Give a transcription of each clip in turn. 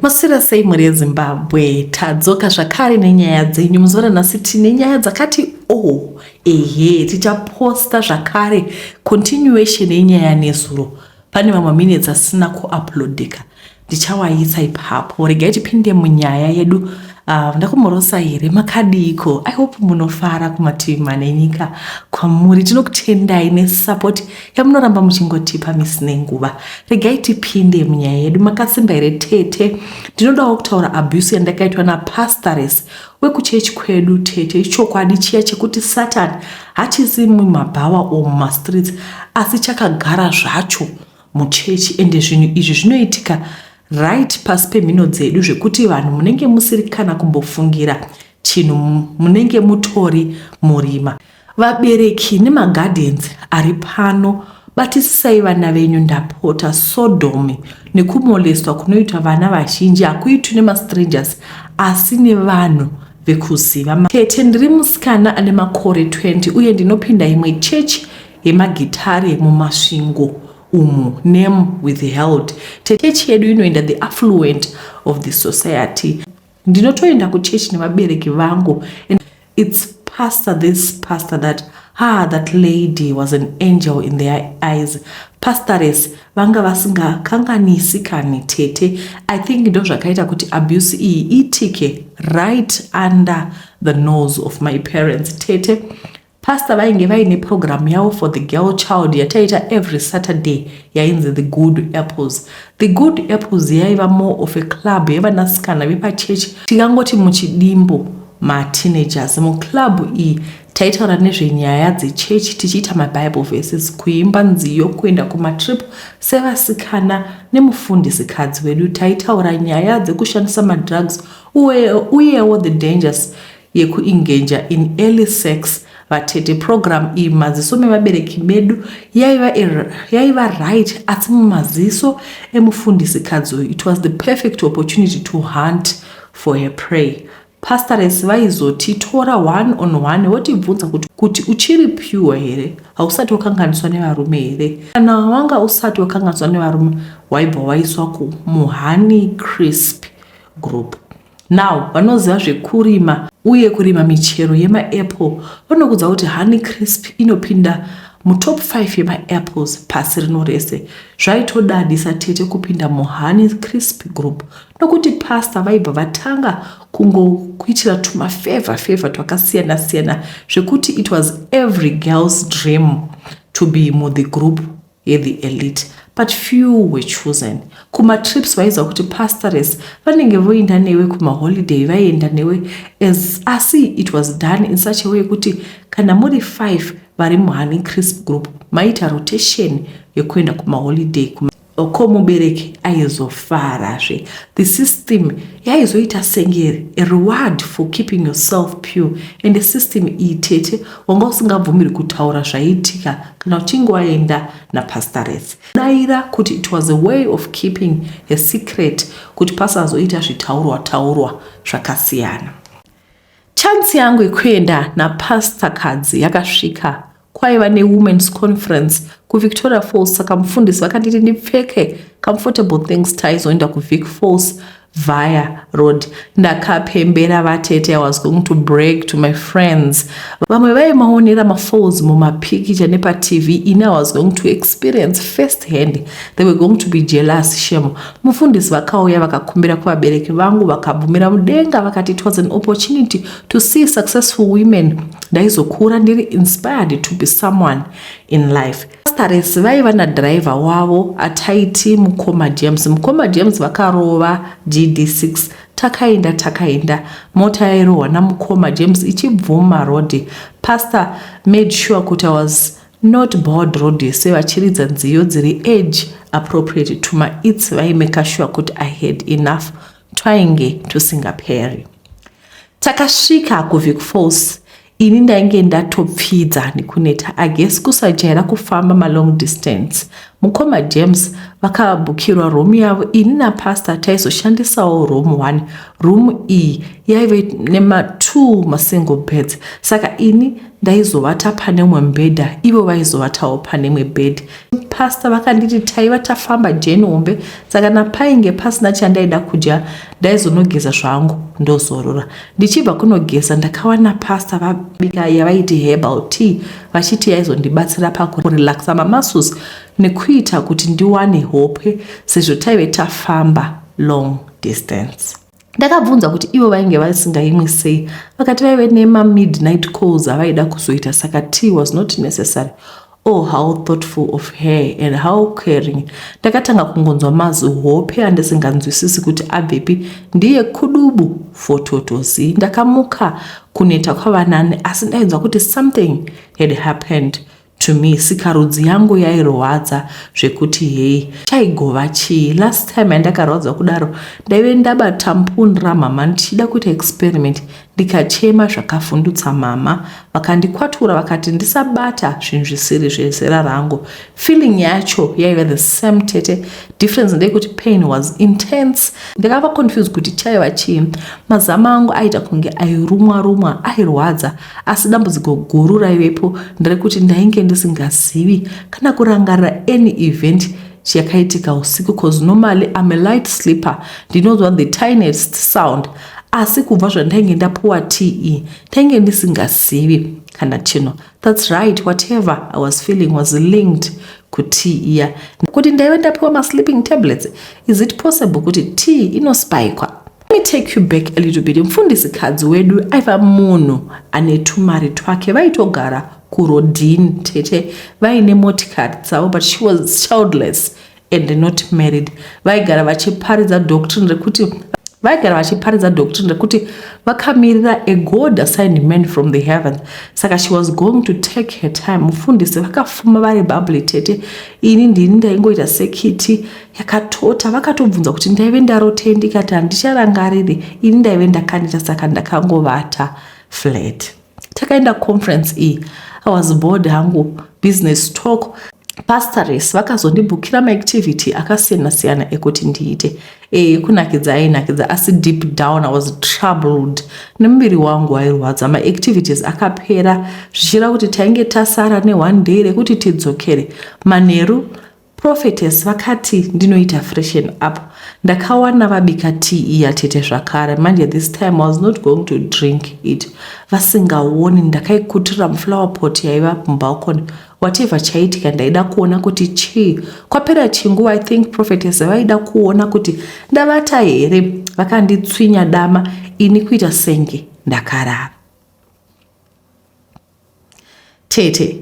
Masira sei muri Zimbabwe tadzoka zvakare nenyaya dzenyu muzora nhasi tine nyaya dzakati tichaposta zvakare continuation yenyaya nezuro pane mamwe minutes asina kuuploadika ndichawaisa ipapo regai tipinde munyaya yedu. Ndakumorosa here makadiko. I hope munofara kumativi manenyika kwamuri tinokutendai nesupport yamunoramba muchingotipa misi nenguva. Regai tipinde munyaya yedu. Makasimba here tete ndinodawo kutaura abuse yandakaitwa napastoress wekuchechi kwedu tete. Chokwadi chiya chekuti Satan hachisi mumabhawa o mumastreets asi chakagara zvacho muchechi ende zvinhu izvi zvinoitika right pasi pemhino dzedu zvekuti vanhu munenge musiri kana kumbofungira chinhu munenge mutori murima. Vabereki nemagardens ari pano batisisai vana venyu ndapota. Sodomi nekumoleswa kunoitwa vana vazhinji hakuitwi nemastrangers asi nevanhu vekuziva. Tete ndiri musikana ane makore 20 uye ndinopinda imwe chechi yemagitare mumasvingo umu, name withheld. Chechi yedu inoenda the affluent of the society. Ndinotoenda kuchechi nevabereki vangu and it's pastor that lady was an angel in their eyes. Pastoress vanga vasingakanganisi kani tete. I think ndo zvakaita kuti abuse iyi itike right under the nose of my parents tete. Pastor vainge vaine program yavo for the girl child yataita every Saturday yainzi the good apples. The good apples yaiva more of a club yevanasikana vepachechi tikangoti muchidimbo mateenagers. Muclub iyi taitaura nezvenyaya dzechechi tichiita mabible verses, kuimba nziyo, kuenda kumatrip sevasikana nemufundisikadzi wedu. Taitaura nyaya dzekushandisa madrugs uyewo the dangers yekuengager in early sex. Vatete program iyi maziso mevabereki medu yaiva right asi mumaziso emufundisikadzi. It was the perfect opportunity to hunt for a prey. Pastoress vaizotitora one on one votibvunza kuti uchiri pure here, hausati wakanganiswa nevarume here. Kana wanga usati wakanganiswa nevarume waibva waiswa kumuhoney crisp group. Now vanoziva zvekurima uye kurima michero yemaapple vanokudza kuti honey crisp inopinda mutop 5 yemaapples pasi rino rese. Zvaitodadisa tete kupinda muhoney crisp group nokuti pastor vaibva vatanga kungokuitira tumafavor twakasiyana siyana zvekuti it was every girl's dream to be the group the elite, but few were chosen. Kuma trips vaiza kuti pastoress vanenge voenda newe kuma holiday vaienda newe asi it was done in such a way kuti kana muri 5 vari muhoney crisp group maita rotation yekuenda kuma holiday mubereki aizofarazve. The system yaizoita senge a reward for keeping yourself pure, and the system iyi tete wanga usingabvumiri kutaura zvaiitika kana uchinge waenda napastoress. Daira kuti it was a way of keeping a secret kuti pasazoita zvitaurwa zvakasiyana. Chance yangu yekuenda napastorkadzi yakasvika. Kwaiva newomen's conference kuVictoria Falls saka mufundisi vakanditi ndipfeke comfortable things taizoenda kuVic Falls via road. Ndakapembera vatete. I was going to brag to my friends. Vamwe vaimaonera mafalls mumapikicha nepa TV. I was going to experience first hand. They were going to be jealous shame. Mufundisi vakauya vakakumbira kuvabereki vangu vakabvumira mudenga vakati it was an opportunity to see successful women. Ndaizokura ndiri inspired to be someone in life. Pastoress vaiva nadriver wavo ataiti Mukoma James vakarova GD6. Takaenda mota yairohwa naMukoma James ichibvuma road. Pastor made sure kuti I was not bored road sevachiridza nziyo dziri age appropriate to my eats. Vaimeka sure kuti I had enough twainge tusingaperi. Takasvika kuVic Falls. ini ndainge ndatopfidza nekuneta agesi kusajaira kufamba malong distance. Mukoma James vakabhukirwa room yavo. Ini napastor taizoshandisawo room 1. Room iyi yaive nema2 masingle beds, saka ini ndaizovata pane mwe mbedha, ivo vaizovatawo pane mwe bed. Pastor vakanditi taiva tafamba jeni hombe, saka napainge pasina chandaida kudya ndaizonogeza zvangu ndozorora. Ndichibva kunogeza ndakawana pastor vabika yavaiti herbal tea, vachiti yaizondibatsira pakurelaxa mamuscles nekuita kuti ndiwane hope sezvo taive tafamba long distance. Ndakabvunza kuti ivo vainge vasingaimwi sei, vakati vaive nema midnight calls avaida kuzoita, saka tea was not necessary. Oh, how thoughtful of her and how caring. Ndakatanga kungonzwa mazwi hope andisinganzwisisi kuti abvepi, ndiye kudubu fototozi. Ndakamuka kuneta kwavanani, asi ndainzwa kuti something had happened to me. Sikarudzi yangu yairwadza zvekuti hei chaigova chii. Last time yandakarwadza kudaro ndaive ndabata mbuni ramama ndichida kuita experiment, ndikachema zvakafundutsa mama, vakandikwatura vakati ndisabata zvinhu zvisiri zvezera rangu. Feeling yacho yaive the same tete, difference ndeyekuti pain was intense. Ndakava confused kuti chaiva chii. Mazamu angu aita kunge airumwa airwadza, asi dambudziko guru raivepo nderekuti ndainge ndisingazivi kana kurangarira any event yakaitika usiku, cause normally I'm a light sleeper, ndinonzwa the tiniest sound, asi kubva zvandainge ndapuwa TE ndainge ndisingazivi kana chino. That's right, whatever I was feeling was linked ku TE. Kuti ndaive ndapuwa ma sleeping tablets, is it possible kuti TE inospikwa? Let me take you back a little bit. Mfundisikadzi wedu aiva munhu ane tumari twake, vaitogara kurodini tete, vaine motikari dzavo, but she was childless and not married. Vaigara vachiparidza doctrine rekuti vakamirira a God assigned man from the heavens. Saka she was going to take her time. Mufundisi vakafuma vari babli tete, ini ndini ndaingoita sekiti yakatota. Vakatobvunza kuti ndaive ndarotei, ndikati handicharangariri, ini ndaive ndakaneta, saka ndakangovata flat. Takaenda conference iyi, I was bored hangu, business talk. Pastors vakazondibhukira maactivity akasiyana-siyana ekuti ndiite. Kunakidza ainakidza, asi deep down I was troubled. Nemuviri wangu wairwadza. Maactivities akapera zvichira kuti tainge tasara ne1 day rekuti tidzokere. Manheru Prophetess vakati ndinoita freshen up. Ndakawana vabika tea yatete zvakare. Manje this time I was not going to drink it. Vasingaoni ndakaikutira muflower pot yaiva mubalcony. Whatever chaitika ndaida kuona kuti chii. Kwapera chinguva I think Prophetess vaida kuona kuti ndavata here. Vakanditswinya dama, ini kuita senge ndakarara. Tete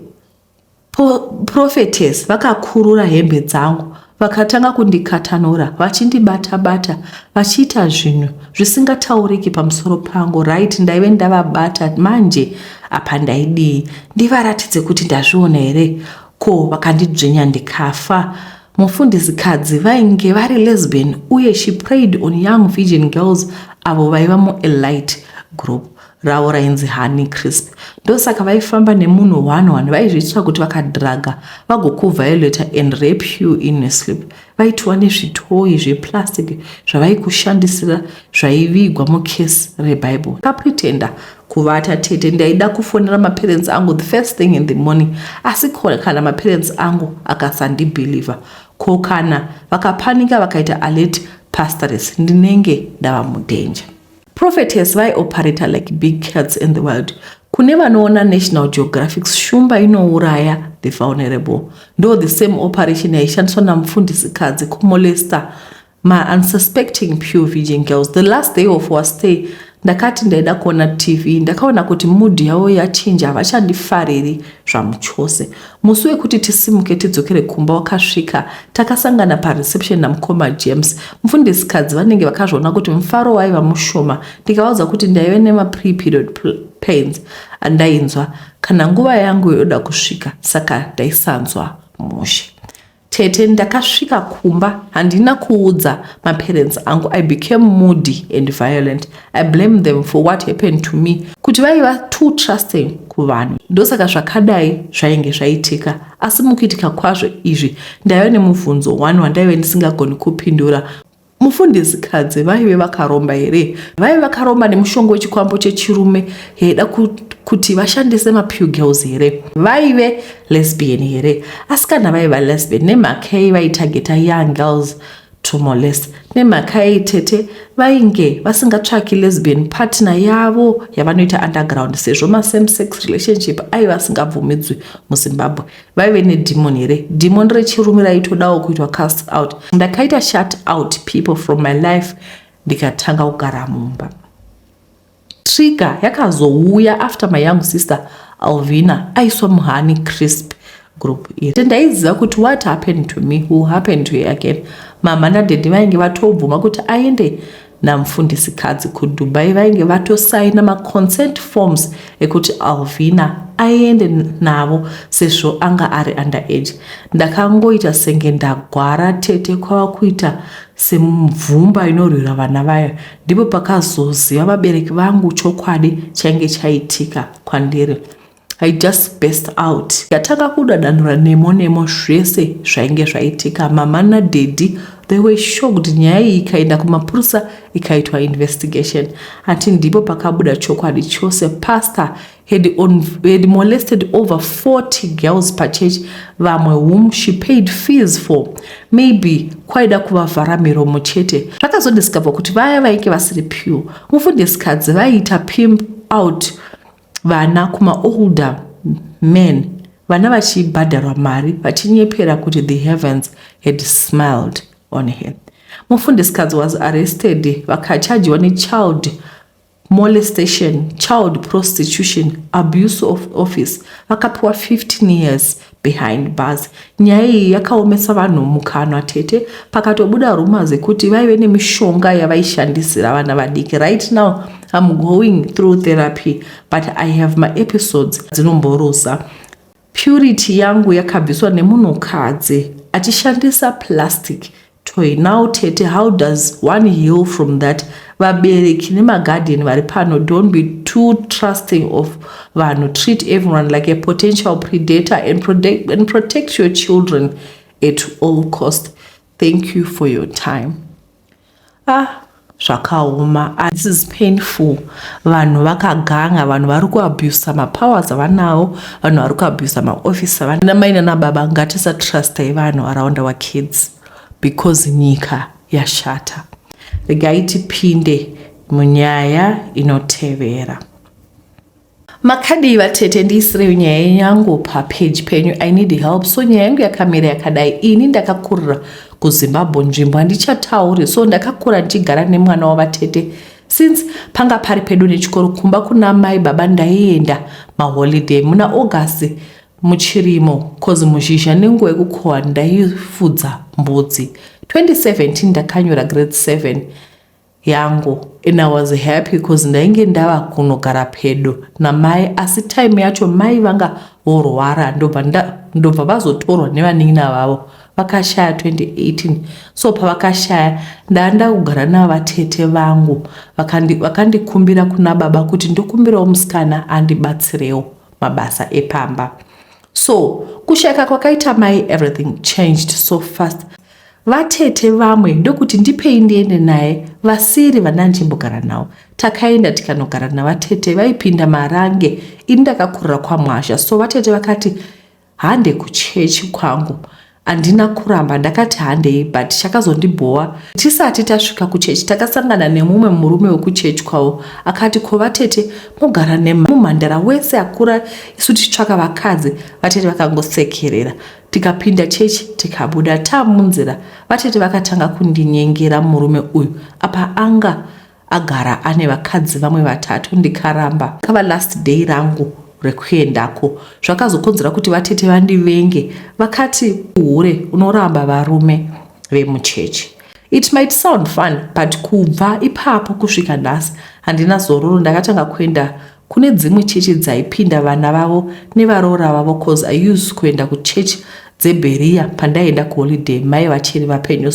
Prophetess vakakurura hembe dzangu, vakatanga kundikatanura, vachindibata-bata, vachiita zvinhu zvisingatauriki pamusoro pangu. Right, ndaive ndavabata, manje apa ndaidii? Ndivaratidze kuti ndazviona here? Ko vakandidzvinya ndikafa. Mufundisikadzi vainge vari lesbian uye she preyed on young virgin girls avo vaiva mu-elite group ravo rainzi Honey Crisp. Ndosaka vaifamba nemunhu 1-1, vaizviitira kuti vakadhraga vagokuviolata and rape you in a sleep. Vaitiwa nezvitoyi zveplastic zvavaikushandisira zvaivigwa mukesi reBible. Kapretenda kuvata tete. Ndaida kufonera maparents angu the first thing in the morning, asi kana maparents angu akasandibheliva, ko kana vakapanika vakaita alert pastors, ndinenge ndava mudanger. Prophetess vai-operate like big cats in the world. Kune vanoona National Geographic's shumba inouraya the vulnerable. Ndo the same operation yaishandiswa namufundisikadzi kumolesta ma-unsuspecting pure virgin girls. The last day of our stay, ndakati ndaida kuona TV, ndakaona kuti mood yavo yachinja, havachandifariri zvamuchose. Musi wekuti tisimuke tidzokere kumba wakasvika, takasangana pareception namukoma James. Mufundisikadzi vanenge vakazviona kuti mufaro waiva mushoma. Ndikavaudza kuti ndaive nema-pre-period pains andainzwa kana nguva yangu yoda kusvika, saka ndaisanzwa mushe. tete ndakasvika kumba handina kuudza maparents angu. I became moody and violent. I blame them for what happened to me. Kuti vaiva too trusting kuvanhu. Ndosaka zvakadai zvainge zvaitika. Asi mukuitika kwazvo izvi ndaiva nemubvunzo wandaiva ndisingagoni kupindura. Mufundisikadzi vaive vakaromba here? Vaive vakaromba nemushongo wechikwambo chechirume yaida kuti vashandise mapew girls here? Vaive lesbian here? Asi kana vaiva lesbian nemhaka yei vaitageta young girls to molest? Nemhaka yei tete vainge vasingatsvaki lesbian partner yavo yavanoita underground, sezvo ma-same sex relationship aiva asingabvumidzwi muZimbabwe? Vaive nedemon here? Demon rechirume raitodawo kuitwa cast out. Ndakaita shut out people from my life ndikatanga kugara mumba. Trigger yakazouya after my young sister Alvina aiswa muhani crisp group iri. Ndaiziva kuti what happened to me will happen to her again. Mama nadhedhi vainge vatobvuma kuti aende namufundisikadzi kuDubai. Vainge vatosaina ma-consent forms ekuti Alvina aende navo sezvo anga ari underage. Ndakangoita senge ndagwara tete kwava kuita semvumba inorwira vana vayo. Ndipo pakazoziva vabereki vangu chokwadi chainge chaitika kwandiri. I just burst out. Ndatanga kudadanura nemo zvese zvainge zvaitika. Mama nadhedhi they were shocked. Nyaya iyi ikaenda kumapurisa ikaitwa investigation. Ati ndipo pakabuda chokwadi chose. Pastor had molested over 40 girls per church, vamwe whom she paid fees for. Maybe kwaida kuvavhara miromo chete. Zvakazodiscover kuti vaya vainge vasiri pure. Mufundisikadzi vaiita pimp out vana kuma older men, vana vachibhadharwa mari vachinyepera kuti the heavens had smiled on him. Mufundisikadzi was arrested vakachargewa nechild molestation, child prostitution, abuse of office. Vakapiwa 15 years behind bars. Nyaya iyi yakaomesa vanhu mukanwa tete. Pakatobuda rumors kuti vaive nemishonga yavaishandisira vana vadiki. Right now I'm going through therapy, but I have my episodes dzinomborusa. Purity yangu yakabviswa nemunhukadzi achishandisa plastic toy. Now tete, how does one heal from that? Vabereki nemagarden vari pano, don't be too trusting of vanhu. Treat everyone like a potential predator and protect your children at all cost. Thank you for your time. Zvakaoma. This is painful. Vanhu vakaganga, vanhu vari kuabuse mapowers avanawo, vanhu vari kuabuse maoffice avanawo. Namai nanababa ngatisatrustai vanhu around our kids because nyika yashata. Regai tipinde munyaya inotevera. Makadi vatete ndisire nyaya yangu pa page penyu. I need help. So nyaya yangu yakamira yakadai. Ini ndakakurira kuZimbabwe, nzvimbo handichatauri. So ndakakura ndichigara nemwana wavatete since panga pari pedu nechikoro. Kumba kuna mai baba ndaienda maholiday muna August muchirimo cause muzhizha nenguva yekukohwa ndaifudza mbudzi. 2017 ndakanyora grade 7 yangu and I was happy because ndainge ndava kunogara pedo namai. Asi time yacho mai vanga vorwara ndobva vazotorwa nevanin'ina vavo vakashaya 2018. So pavakashaya ndaenda kugara navatete vangu vakandikumbira kuna baba kuti ndokumbirawo musikana andibatsirewo mabasa epamba. So kushayika kwakaita mai, everything changed so fast. Vatete vamwe ndokuti ndipei ndiende naye, vasiri vanandimbogara nawo. Takaenda tikanogara navatete vaipinda marange. Ini ndakakurira kwaMwasha. So vatete vakati hande kuchechi kwangu. Andina kuramba, ndakati handei, but chakazondibhowa. Tisati tasvika kuchechi takasangana nemumwe murume wekuchechi kwavo. Akati ko vatete mogara nemumhandara wese akura isu tichitsvaka vakadzi. Vatete vakangosekerera. Tikapinda chechi tikabuda tamunzira. Vatete vakatanga kundinyengera murume uyu apa anga agara ane vakadzi vamwe vatatu. Ndikaramba. Kava last day rangu rekuendako. Zvakazokonzera kuti vatete vandivenge. Vakati hure unoramba varume vemuchechi. It might sound fun, but kubva ipapo kusvika nhasi handina zororo. Ndakatanga kuenda kune dzimwe chechi dzaipinda vana vavo nevaroora vavo cause I used kuenda kuchechi dzeberia pandaenda kuholiday mai vachiri vapenyu.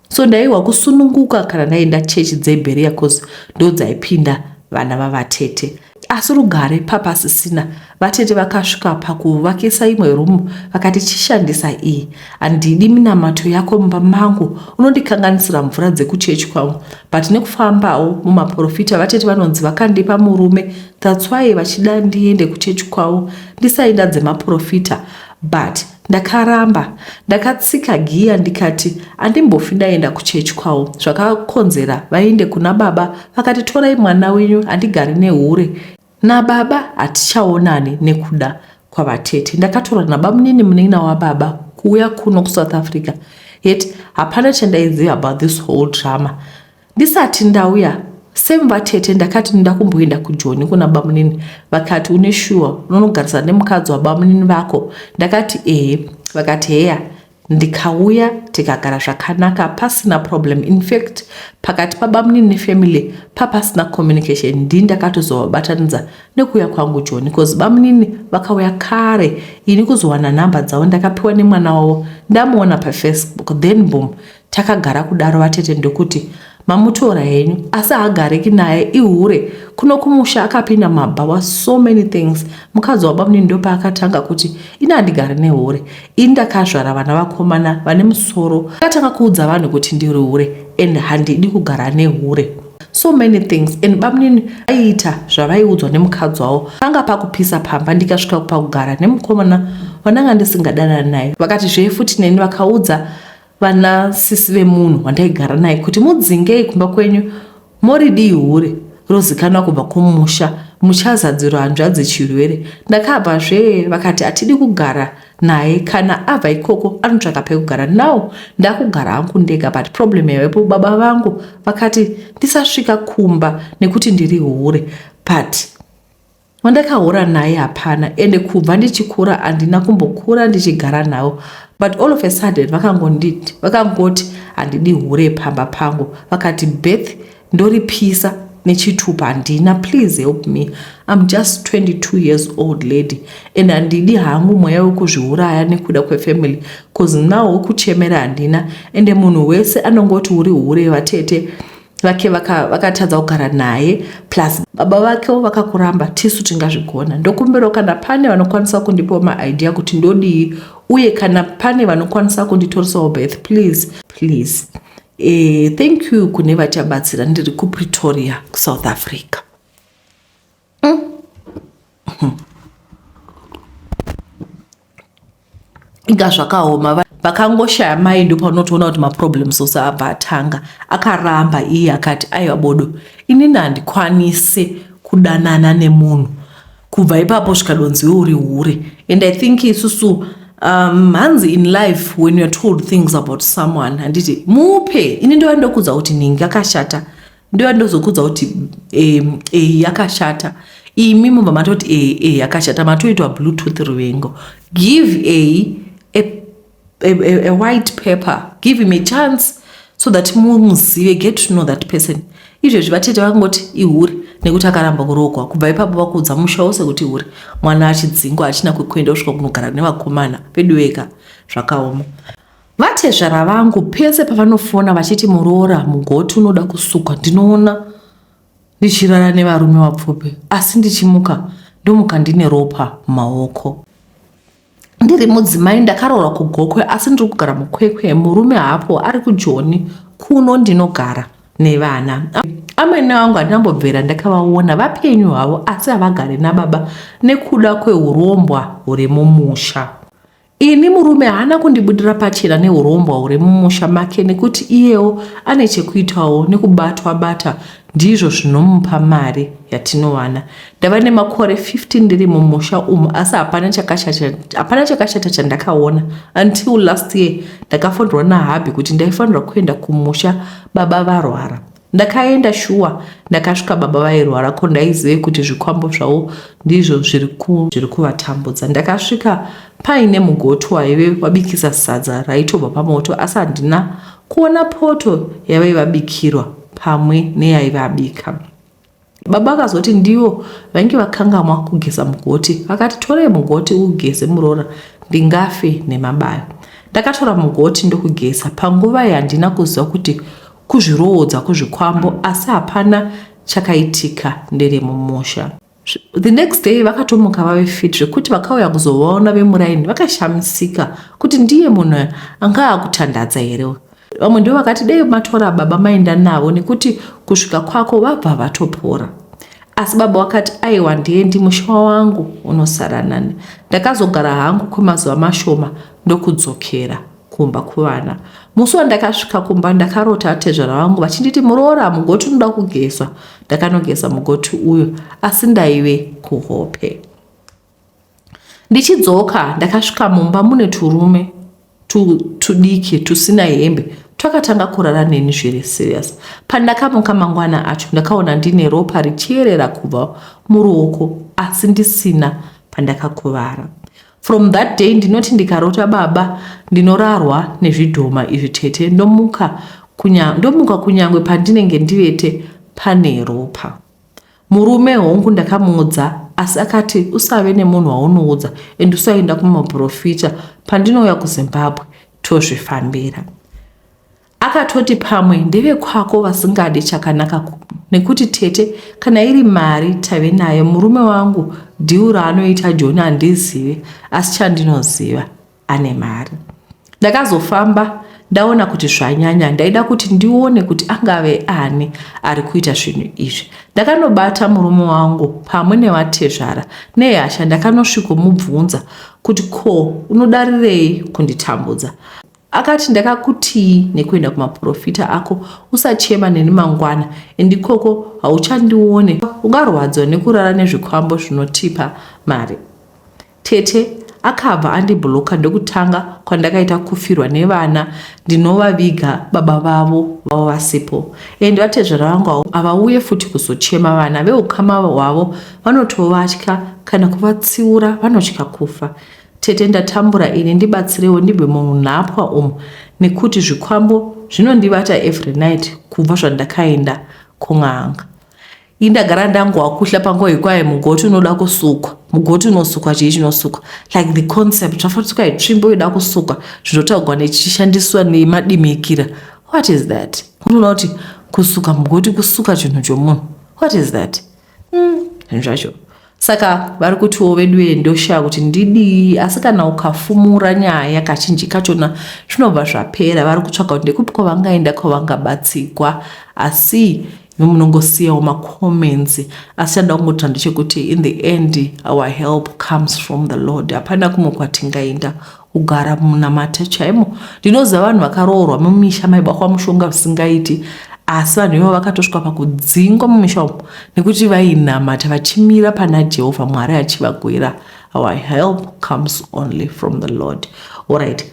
So ndaiwa kusununguka kana ndaenda chechi dzeberia cause ndo dzaipinda vana vavatete. Asi rugare papasisina vatete vakasvika pakuvakisa imwe room vakati chishandisa iyi handidi minamato yako mumba mangu unondikanganisira mvura dzekuchechi kwangu. But nekufambawo mumaprofita vatete vanonzi vakandipa murume, that's why vachida ndiende kuchechi kwavo ndisaenda dzemaprofita. But ndakaramba, ndakatsika giya ndikati andimbofi ndaenda kuchechi kwavo. Zvakakonzera vaende kuna baba vakati torai mwana wenyu handigari nehure nababa hatichaonani nekuda kwavatete. Ndakatora nabamunini munin'ina wababa kuuya kuno kuSouth Africa, yet hapana chandaiziva about this whole drama. Ndisati ndauya semuvatete ndakati ndoda kumboenda kuJoni kuna bamunini. Vakati une sure unonogarisa nemukadzi wabamunini vako? Ndakati vakati heya. Ndikauya tikagara zvakanaka pasina problem. In fact pakati pabamunini nefamily papasina communication. Ndakatozovabatanidza nekuuya kwangu Joni because bamunini vakauya kare. Ini kuzowana namba dzavo ndakapiwa nemwana wavo, ndamuona paFacebook, then boom takagara kudaro vatete ndokuti mamutora henyu asi hagareki naye ihure. Kuno kumusha akapinda mabhawa so many things. Mukadzi wabamunini ndopa akatanga kuti ina handigari nehure, ini ndakazvara vana vakomana vane musoro. Akatanga kuudza vanhu kuti ndiri hure and handidi kugara nehure. So many things. And bamunini aiita zvavaiudzwa nemukadzi wavo. Panga pakupisa pamba ndikasvika pakugara nemukomana wandanga ndisingadanani naye. Vakati zvefuti neni vakaudza vana sisi vemunhu wandaigara naye kuti mudzingei kumba kwenyu moridi hure rozikanwa kubva kumusha muchazadzirwa hanzvadzi chirwere. Ndakabva vakati hatidi kugara naye, kana abva ikoko anotsvaka pekugara. Now ndakugara hangu ndega, but problem yaivepo baba vangu vakati ndisasvika kumba nekuti ndiri hure. But wandakahura naye hapana, ende kubva ndichikura handina kumbokura ndichigara navo. But all of a sudden vakangoti handidi hure pamba pangu. Vakati Beth ndoripisa nechitupa handina, please help me, I'm just 22 years old lady and handidi hangu mweya wekuzviuraya nekuda kwefamily cause now wekuchemera handina. Ende munhu wese anongoti uri hure vatete vake vakatadza kugara naye plus baba vake vakakuramba tisu tingazvigona. Ndokumbira kana pane vanokwanisa kundipa maidea kuti ndodii uye kana pane vanokwanisa kunditorisawo Beth, please. Thank you kune vachabatsira. Ndiri kuPretoria kuSouth Africa. Inga zvakaoma vakangoshaya mai ndo panotoona kuti maproblems ose abva atanga. Akaramba iye akati aiwa bodo inini handikwanisi kudanana nemunhu. Kubva ipapo zvikadonziwe uri hure. And I think isusu hanzi in life when you are told things about someone handiti mupe. Ini ndo ndokudza kuti ningi yakashata, ndo ndozokudza kuti yakashata. Imi mumba matoti yakashata matoitwa bluetooth ruvengo. Give a white paper, give him a chance so that mumuzive, get to know that person. Izvezvi vatete vakangoti ihure nekuti akaramba kurogwa. Kubva ipapo vakudza musha wose kuti hure. Mwana achidzingwa achina kuenda kusvika kunogara nevakomana pedu vega. Zvakaoma. Vatezvara vangu pese pavanofona vachiti muroora mugoti unoda kusukwa, ndinoona ndichirara nevarume vapfupi asi ndichimuka ndomuka ndine ropa maoko. Ndiri mudzimai ndakaroora kugokwe asi ndiri kugara mukwekwe. Murume hapo ari kuJoni kuno ndinogara nevana. Amene wangu andambobvera ndakavaona vapenyu havo asi havagari nababa nekuda kwehurombwa huri mumusha. Ini murume haana kundibudira pachena nehurombwa huri mumusha make nekuti iyewo ane chekuitawo nekubatwa ndizvo zvinomupa mari yatinowana. Ndava nemakore 15 ndiri mumusha umu asi hapana chakashata chandakaona until last year ndakafonderwa naHabi kuti ndaifanirwa kuenda kumusha baba varwara. Ndakaenda shuwa ndakasvika baba vairwara ko ndaizive kuti zvikwambo zvavo ndizvo zviri kuvatambudza. Ndakasvika paine mugoti waive wabikisa sadza raitobva pamoto asi handina kuona poto yavaivabikirwa pamwe neyaivabika. Baba vakazoti ndivo vainge vakangamwa kugeza mugoti. Vakati torei mugoti ugeze muroora ndingafe nemabayo. ndakatora mugoti ndokugeza panguva yandina kuziva kuti kuzviroodza kuzvikwambo, asi hapana chakaitika ndiri mumusha. The next day vakatomuka vave fit zvekuti vakauya kuzovaona vemuraini vakashamisika kuti ndiye munhu anga akutandadza here. Vamwe ndivo vakati dei matora baba maenda navo nekuti kusvika kwako vabva vatopora. Asi baba wakati aiwa ndiendi, musha wangu unosara nani. Ndakazogara hangu kwemazuva mashoma ndokudzokera kumba kuvana. Musi wandakasvika kumba ndakarota tezvara vangu vachinditi muroora mugoti unoda kugezwa. Ndakanogeza mugoti uyo asi ndaive kuhope. Ndichidzoka ndakasvika mumba mune turume tudiki tusina hembe twakatanga kurara neni zviri serious. Pandakamuka mangwana acho ndakaona ndine ropa richierera kubva muruoko asi ndisina pandakakuvara. From that day ndinoti ndikarota baba ndinorarwa nezvidhoma izvi tete, ndomuka kunyangwe pandinenge ndivete pane ropa. Murume hongu ndakamuudza asi akati usave nemunhu waunoudza ende usaenda kumaprofita, pandinouya kuZimbabwe tozvifambira. Akatoti pamwe ndeve kwako vasingadi chakanaka nekuti tete kana iri mari tave nayo. Murume wangu dhiu raanoita Joni handizive, asi chandinoziva ane mari. Ndakazofamba ndaona kuti zvanyanya, ndaida kuti ndione kuti angave ani ari kuita zvinhu izvi. Ndakanobata murume wangu pamwe nevatezvara nehasha ndakanosvikomubvunza kuti ko unodarirei kunditambudza. Akati ndakakutii nekuenda kumaprofita ako, usachema neni mangwana endikoko hauchandione, ungarwadzwa nekurara nezvikwambo zvinotipa mari. Tete akabva andibhuloka ndokutanga kwandakaita kufirwa nevana ndinovaviga baba vavo vasipo. Ende vatezvara vangu havauye futi kuzochema vana veukama hwavo, vanotovatya kana kuvatsiura vanotya kufa. Tete ndatambura ini ndibatsirewo ndibve munhapwa umu nekuti zvikwambo zvinondibata every night kubva zvandakaenda kun'anga. Indagara ndangowakuhla panguva yekwaye mugoti unoda kusukwa, mugoti unosukwa chii chinosukwa, like the concept zvafanira itsvimbo yoda kusukwa zvinotaurwa nechishandiswa nemadimikira. What is that? Unoona kuti kusuka mugoti kusuka chinhu chomunhu. What is that? Zvinhu zvacho. Saka vari kutiwo vedu ndoshaya kuti ndidii, asi kana ukafumura nyaya kazhinji kachona zvinobva zvapera. Vari kutsvaka kuti ndekupi kwavangaenda kwavangabatsigwa, asi munongosiyawo macomments. Asi chanda kungoti ndechekuti in the end our help comes from the Lord. Hapana kumwe kwatingaenda kugara munamata chaimo. Ndinoziva vanhu vakaroorwa mumisha maibva mushonga usingaiti, asi vanhu ivo vakatosvika pakudzingwa mumisha umu nekuti vainamata vachimira pana Jehovha Mwari achivagwira. Our help comes only from the Lord. Alright.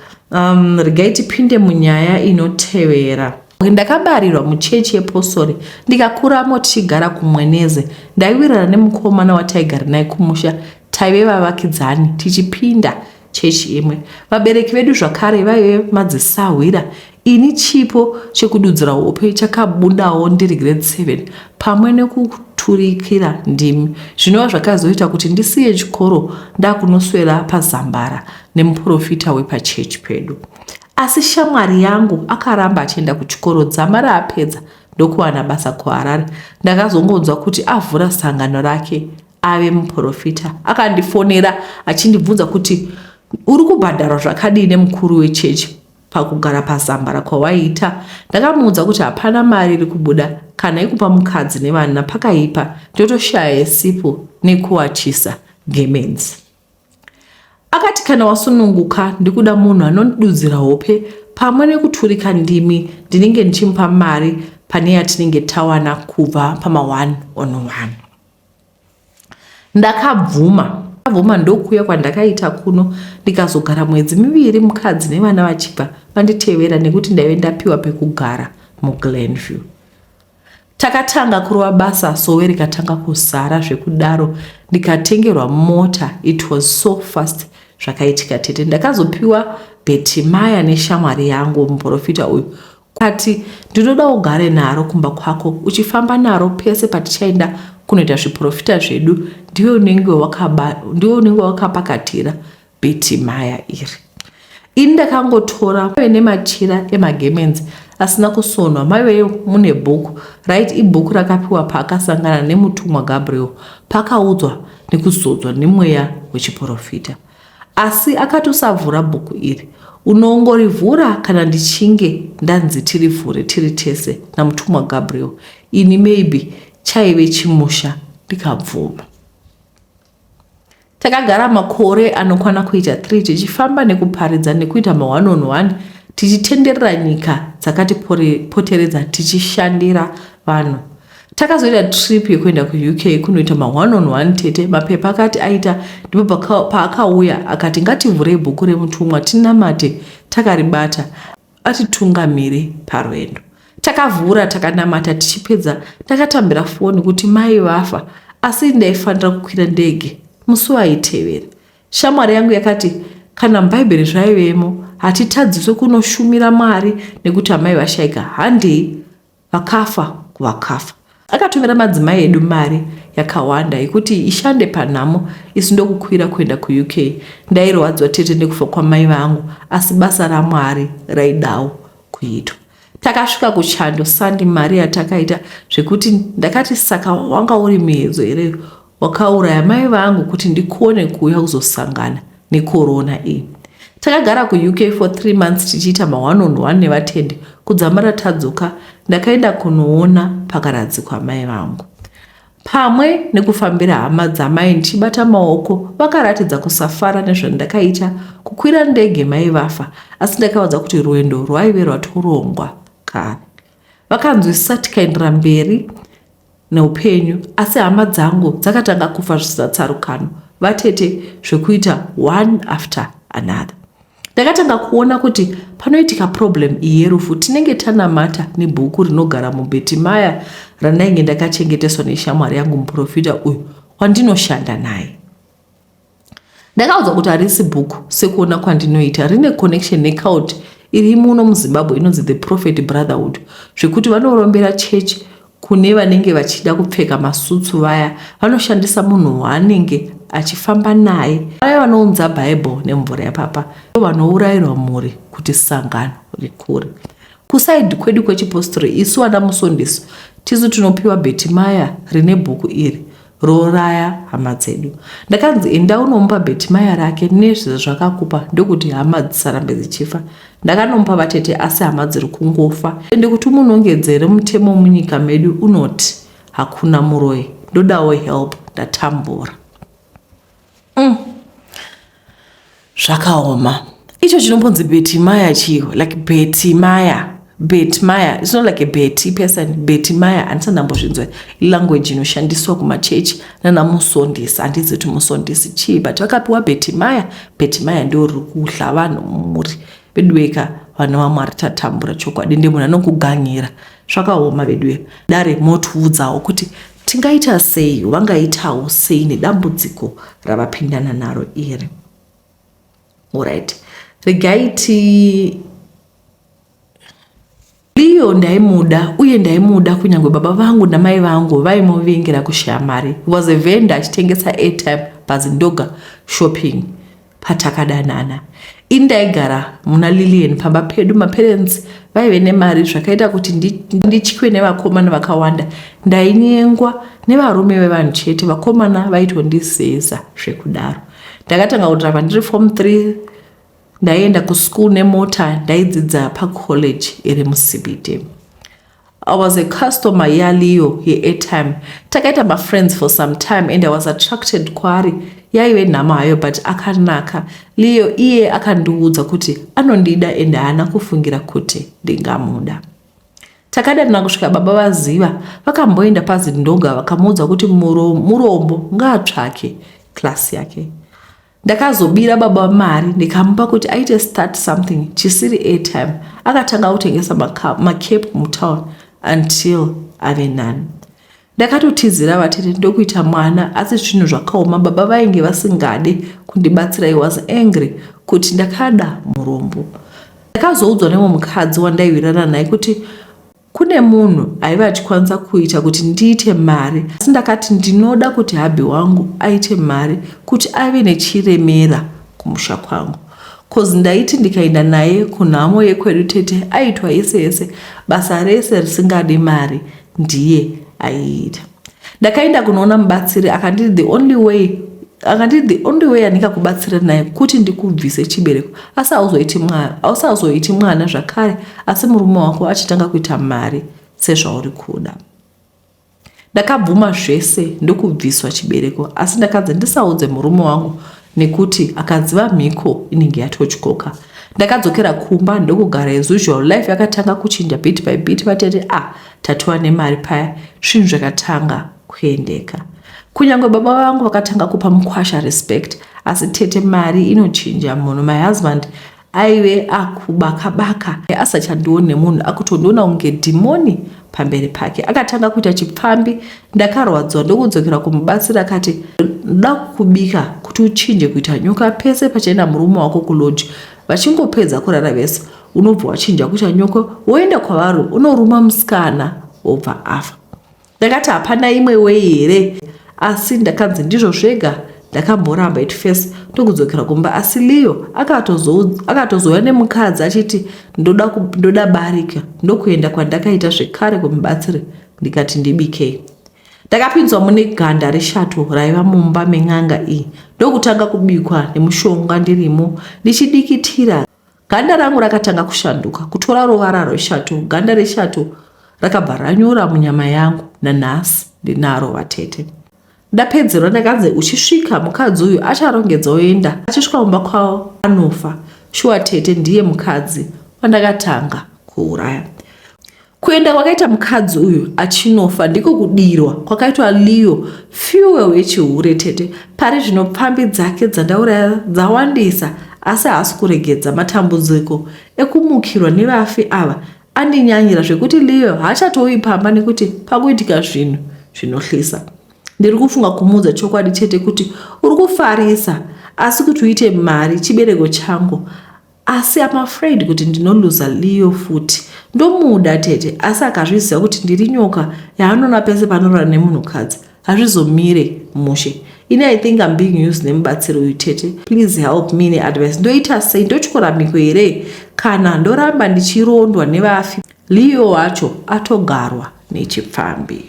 Regai tipinde munyaya inotevera. Ndakabarirwa muchechi yeposori ndikakuramo tichigara kumweneze. Ndaiwirirana nemukomana wataigara naye kumusha, taive vavakidzani tichipinda chechi imwe. Vabereki vedu zvakare vaive madzisahwira. Ini chipo chekududzira hope chakabundawo ndiri grade 7 pamwe nekuturikira ndimi. Zvinova zvakazoita kuti ndisiye chikoro ndakunoswera paZambara nemuprofita wepachechi pedu. Asi shamwari yangu akaramba achienda kuchikoro. Dzamara apedza ndokuwana basa kuHarare. Ndakazongonzwa kuti avhura sangano rake ave muprofita. Akandifonera achindibvunza kuti uri kubhadharwa zvakadii nemukuru wechechi pakugara paZambara kwawaiita. Ndakamuudza kuti hapana mari iri kubuda, kana ikupa mukadzi nevana pakaipa ndotoshaya sipo nekuwachisa gemenzi. Akati kana wasununguka ndikuda munhu anondidudzira hope pamwe nekuturika ndimi, ndinenge ndichimupa mari pane yatinenge tawana kubva pama1 on 1. Ndakabvuma ndokuya kwandakaita kuno, ndikazogara mwedzi miviri mukadzi nevana vachibva vanditevera nekuti ndaive ndapiwa pekugara muGlenview. Takatanga kurova basa, sowe rikatanga kuzara zvekudaro ndikatengerwa mota. It was so fast. Zvakaitika tete ndakazopiwa Betimaya neshamwari yangu muprofita uyu. Kati ndinoda ugare naro kumba kwako, uchifamba naro pese patichaenda kunoita zviprofita zvedu, ndiwe unenge wakapakatira Betimaya iri. ini ndakangotora nemachira emagemenzi asina kusonwa. Maive mune bhuku, right? Ibhuku rakapiwa paakasangana nemutumwa Gabriel, pakaudzwa nekuzodzwa nemweya wechiprofita. Asi akatosavhura bhuku iri. Unongorivhura kana ndichinge ndanzi tirivhure tiri tese namutumwa Gabriel. Ini maybe chaive chimusha ndikabvuma. Takagara makore anokwana kuita 3 tichifamba nekuparidza nekuita ma1-on-1 tichitenderera nyika dzakatipoteredza tichishandira vanhu. Takazoita trip yekuenda kuUK kunoita ma1-on-1 tete. Mapepa akati aita ndipo paakauya akati ngativhurei bhuku remutumwa tinamate takaribata atitungamire parwendo. Takavhura takanamata tichipedza takatambira foni kuti mai vafa asi ndaifanira kukwira ndege musi waitevera. Shamwari yangu yakati kana mubhaibheri zvaivemo hatitadziswe kunoshumira Mwari nekuti amai vashaika handei vakafa kuvakafa. Akatumira madzimai edu mari yakawanda yekuti ishande panhamo isi ndokukwira kuenda kuUK. Ndairwadzwa tete nekufa kwamai vangu asi basa raMwari raidawo kuitwa. Takasvika kuchando Sandi mari yatakaita zvekuti ndakati saka wanga uri miedzo here wakauraya mai vangu kuti ndikone kuuya kuzosangana nekorona iyi. Takagara kuUK for 3 months tichiita ma1-on-1 nevatendi. Kudzamara tadzoka ndakaenda kunoona pakaradzikwa mai vangu. Pamwe nekufambira hama dzamai ndichibata maoko vakaratidza kusafara nezvandakaita kukwira ndege mai vafa, asi ndakavaudza kuti rwendo rwaive rwatorongwa kare. Vakanzwisisa tikaendera mberi neupenyu, asi hama dzangu dzakatanga kufa zvisina tsarukano, vatete zvekuita one after another. Ndakatanga kuona kuti panoitika problem iyi yerufu tinenge tanamata nebhuku rinogara mubhetimaya randainge ndakachengeteswa neshamwari yangu muprofita uyu wandinoshanda naye. Ndakaudzwa kuti harisi bhuku sekuona kwandinoita, rine connection necult iri muno muZimbabwe inonzi the Prophet Brotherhood, zvekuti vanorombera chechi kune vanenge vachida kupfeka masutsu vaya vanoshandisa munhu waanenge achifamba naye. Vaya vanounza Bible nemvura yapapa vanourayirwa mhuri kuti sangano rikure. Kusaidi kwedu kwechipostori isu vana musondiso tisu tinopiwa bhetimaya rine bhuku iri rouraya hama dzedu. Ndakanzi enda unomupa bhetimaya rake nezvizvo zvakakupa ndokuti hama dzisarambe dzichifa. Ndakanomupa vatete asi hama dziri kungofa. Ende kuti munongedzere mutemo munyika medu unoti hakuna muroyi, ndodawo help, ndatambura. Zvakaoma. Icho chinombonzi bhetimaya chiyo, like bhetimaya. Bhetimaya, it's not like a Betty person. Bhetimaya, andisandambozvinzwa language inoshandiswa kumachechi nana musondisi. Handisi kuti musondisi chii, but vakapiwa bhetimaya. Bhetimaya ndio rikuhla vanhu muri bedweka vanhu vaMwari tatambura chokwadi ndi munhu anokuganyira. Zvakaoma bedweka. Dare motiudzawo kuti tingaita sei, vangaitawo sei nedambudziko ravapindana naro iri. Alright. Regaiti Liyo ndaimuda uye ndaimuda kunyangwe baba vangu namai vangu vaimuvengera kushaya mari. He was a vendor achitengesa airtime paZindoga shopping patakadanana. Indaigara muna Lillian pamba pedu maparents vaive nemari zvakaita kuti ndichikwe nevakomana vakawanda. Ndainyengwa nevarume vevanhu chete, vakomana vaitondiseza zvekudaro. Ndakatanga kuti pandiri form 3 ndaenda kuschool nemota ndaidzidza pacollege iri muCBD. I was a customer yaliyo ye-airtime. Takaita ma-friends for some time and I was attracted kwari. Yaive nhama hayo but akanaka. Liyo iye akandiudza kuti anondida and haana kufungira kuti ndingamuda. Takadanana kusvika baba vaziva, vakamboenda paZindoga vakamuudza kuti murombo ngaatsvake klasi yake. Ndakazobira baba mari ndikamupa kuti aite start something chisiri airtime. Akatanga kutengesa macape mutown until ave nani. Ndakatotizira vatete ndokuita mwana asi zvinhu zvakaoma baba vainge vasingade kundibatsira. I was angry kuti ndakada murombo. Ndakazoudzwa nemwe mukadzi wandaiwirana naye kuti kune munhu aiva achikwanisa kuita kuti ndiite mari, asi ndakati ndinoda kuti habi wangu aite mari kuti ave nechiremera kumusha kwangu. cause ndaiti ndikaenda naye kunhamo yekwedu tete aitwa ese basa rese risingadi mari ndiye aiita. Ndakaenda kunoona mubatsiri akanditi the only way andingakubatsira naye kuti ndikubvise chibereko, asi auzoiti mwana zvakare, asi murume wako achitanga kuita mari sezvauri kuda. Ndakabvuma zvese ndokubviswa chibereko, asi ndakadzi ndisaudze murume wangu nekuti akadziva mhiko inenge yatotyoka. Ndakadzokera kumba ndokugara as usual. Life yakatanga kuchinja bit by bit. Vatete tatuwa nemari paya, zvinhu zvakatanga kuendeka. Kunyange baba vangu vakatanga kupa mukwasha respect, asi tete mari inochinja munhu. My husband aive akubaka asachandione munhu, akutondiona unge dhimoni pamberi pake. Akatanga kuita chipfambi. Ndakarwadzwa ndokudzokera kumubatsira akati ndoda kubika kuti uchinje kuita nyoka pese pachaenda murume wako kuloji. Vachingopedza kurara vese unobva wachinja kuita nyoka, woenda kwavari unoruma musikana wobva afa. Ndakati hapana imwe way here, asi ndakanzi ndizvo zvega. Ndakamboramba it first ndokudzokera kumba, asi Leo akatozouya nemukadzi achiti ndoda barika. Ndokuenda kwandakaita zvekare kumubatsiri ndikati ndibike. Ndakapinzwa mune ganda reshato raiva mumba men'anga iyi. Ndokutanga kubikwa nemushonga ndirimo ndichidikitira. Ganda rangu rakatanga kushanduka kutora ruvara rweshato. Ganda reshato rakabva ranyura munyama yangu. Nanhasi ndinaro vatete. Ndapedzerwa ndakanzi uchisvika mukadzi uyu acharongedza oenda. Achisvika mumba kwavo anofa. Shuwa tete ndiye mukadzi wandakatanga kuuraya. Kuenda kwakaita mukadzi uyu achinofa ndiko kudirwa kwakaitwa Leo fiwe wechihure tete. Pari zvino pfambi dzake dzandauraya dzawandisa, asi haasi kuregedza matambudziko ekumukirwa nevafi ava andinyanyira zvekuti Leo haachatouyi pamba nekuti pakuitika zvinhu zvinohlisa. Ndiri kufunga kumudza chokwadi chete kuti uri kufarisa, asi kuti uite mari chibereko changu. Asi I'm afraid kuti ndinoluza Leo futi. Ndomuda tete, asi akazviziva kuti ndiri nyoka yaanona pese panorora nemunhukadzi. Hazvizomire mushe. I think I'm being used nemubatsiri uyu tete. Please help me neadvice. Ndoita sei? Ndotyora mhiko here kana ndoramba ndichirondwa nevafi? Leo wacho atogarwa nechipfambi.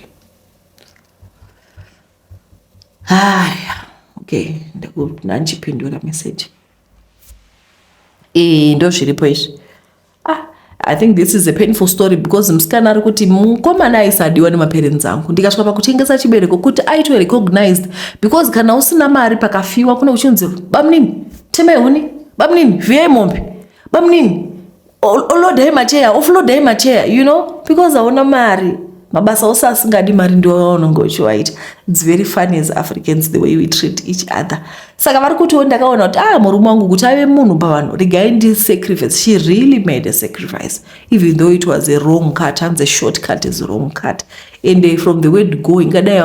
Okay, ndachipindura message. Ndo zviripo izvi. I think this is a painful story because msikana ari kuti mukomana aisadiwa nemaparents angu. Ndikasvika pakutengesa chibereko kuti aitwe recognized because kana usina mari pakafiwa kuna uchinzi bamnini temai huni, bamnini viyai mombe, bamnini olodai macheya, offloadai macheya, you know, because hauna mari. Mabasa osa asingadi mari ndio unonge uchiwaita. It's very funny as Africans the way we treat each other. Saka vari kuti ndakaona kuti murume wangu kuti ave munhu pavanhu regai ndi sacrifice. She really made a sacrifice even though it was a wrong cut, and the shortcut is a wrong cut. And from the word go ingadai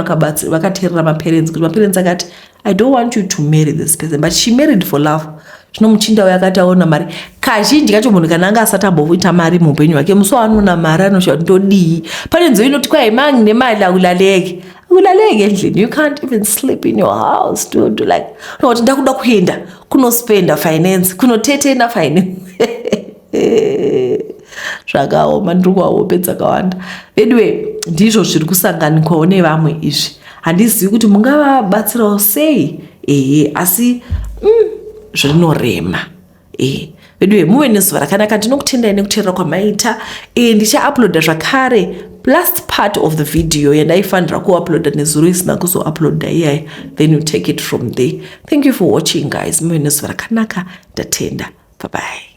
vakateerera maparents kuti maparents akati I don't want you to marry this person, but she married for love. Zvino muchinda uyu akati aona mari. Kazhinji kacho munhu kana anga asatamboita mari muupenyu hwake, musi waanoona mari anoshuva ndodii. Pane nzou inoti kwai mangu nemali akulaleke. Akulaleke endlini. You can't even sleep in your house, dude. Like, no, ndakuda kuenda kunospenda finance, kunotetena finance. Zvakaoma ndiri kuvahope dzakawanda. Anyway, ndizvo zviri kusanganikwawo nevamwe izvi. Handizivi kuti mungavabatsirawo sei. Asi zvinorema. Anyway, muve nezuva rakanaka. Ndinokutendai nekuteerera kwamaita. Ndichauploada zvakare last part of the video yandaifanira kuuploada nezuro isina kuzouploada iyaya. Then you take it from there. Thank you for watching, guys. Muve nezuva rakanaka. Ndatenda. Bye bye.